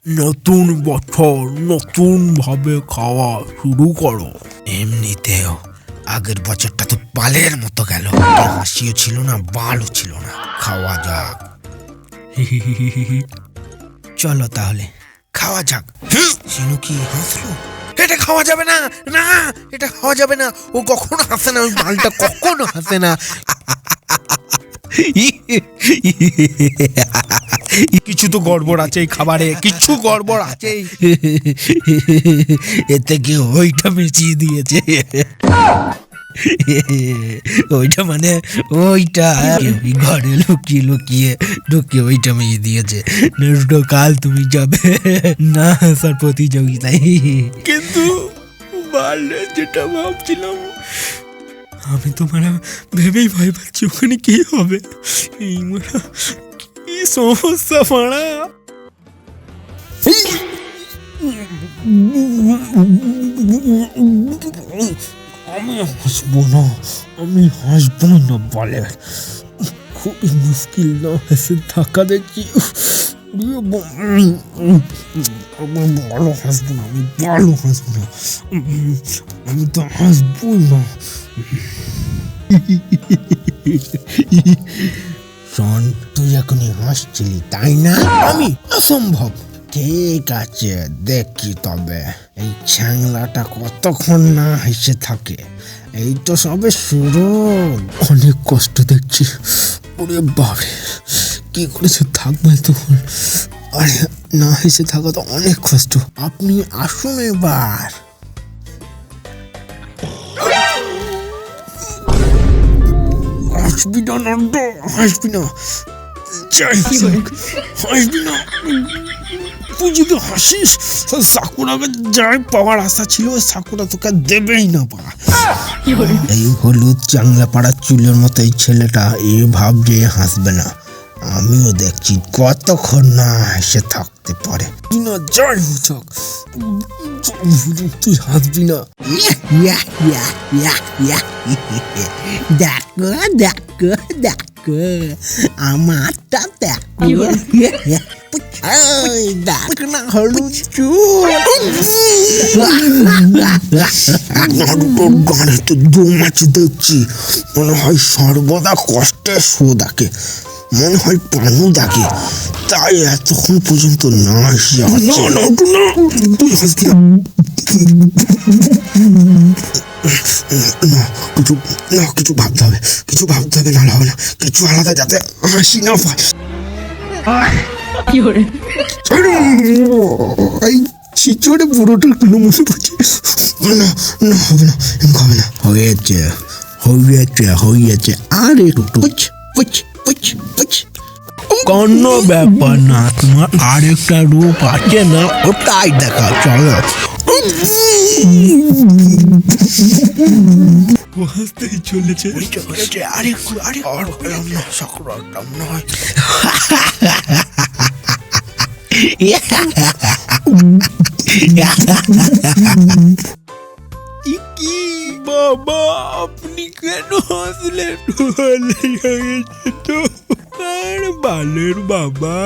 নতুন বছর নতুন ভাবে খাওয়া শুরু করো। এমনিতেও আগের বছরটা তো বালের মতো গেল, হাসিও ছিল না, বালও ছিল না। খাওয়া যাক, চলো তাহলে খাওয়া যাক। শিনু কি হাসলো? এটা খাওয়া যাবে না, না এটা খাওয়া যাবে না। ও কখনো হাসে না, ওই মালটা কখনো হাসে না। কিছু তো গড়বড় আছে এই খাবারে, কিছু গড়বড় আছে। এতে কি ওইটা মিশিয়ে দিয়েছে? ওইটা মানে ওইটা ঘরে লুকিয়ে লুকিয়ে ঢুকিয়ে ওইটা মিশিয়ে দিয়েছে। নেক্সট কাল তুমি যাবে না আসার প্রতিযোগিতায়। কিন্তু বালে যেটা ভাবছিলাম, আমি তো মারা ভেবেই ভয় পাচ্ছি ওখানে কি হবে। এই মারা কি সমস্যা মারা। আমি হাসবো না, আমি হাসবো না বলে। খুবই মুশকিল না হেসে থাকা দেখছি। ভালো হাসবো না, আমি ভালো হাসবো না, আমি তো হাসবোই না। শোন, তুই এখনই হাসছিলি তাই না? আমি অসম্ভব। ঠিক আছে, দেখি তবে এই ছ্যাংলাটা কতক্ষণ না হেসে থাকে। এই তো সবে শুরু, অনেক কষ্ট দেখছি। ওরে বাবা, কি করেছে থাকবে তখন? আরে না হেসে থাকা তো অনেক কষ্ট। আপনি আসুন এবার। হাসবি না নন্দ, হাসবি না, যাই হোক হাসবি না। তুই যদি হাসিস সাকুরাকে যাই পাওয়ার আশা ছিল, সাকুরা তোকে দেবেই না পা। এই হলুদ চাংলা পাড়ার চুলের মতো এই ছেলেটা এ ভাবছে হাসবে না। আমিও দেখছি কতক্ষণ না হেসে থাকতে পারে। যাই হোক তুই হাসবি না। দেখো দেখো দেখো আমারটা দেখো, দেখো না হলুদ চুল। গানে তো দম আছে দেখছি। মনে হয় সর্বদা কষ্টে সোদাকে, মনে হয় পানু ডাকে, তাই এতক্ষণ পর্যন্ত না এসে যাচ্ছে। তুই হাসবি না, কিছু ভাবতে হবে, কিছু ভাবতে হবে, না হবে না কিছু আলাদা যাতে হাসি না পায়। এই ছিচড়ে পুরোটা কোনো মনে পড়ছে না, না হবে না, হবে না। হয়েছে হয়েছে হয়েছে, আর একটু কোনো ব্যাপার না, তোমার আরেকটা রূপ আছে না, ওটাই দেখা। চলো হাসতেই চলেছে। আরেকটু আর হলাম না, সকরাম নয়। কি বাবা, আপনি কেন হাসলেন? তো আর বালের বাবা।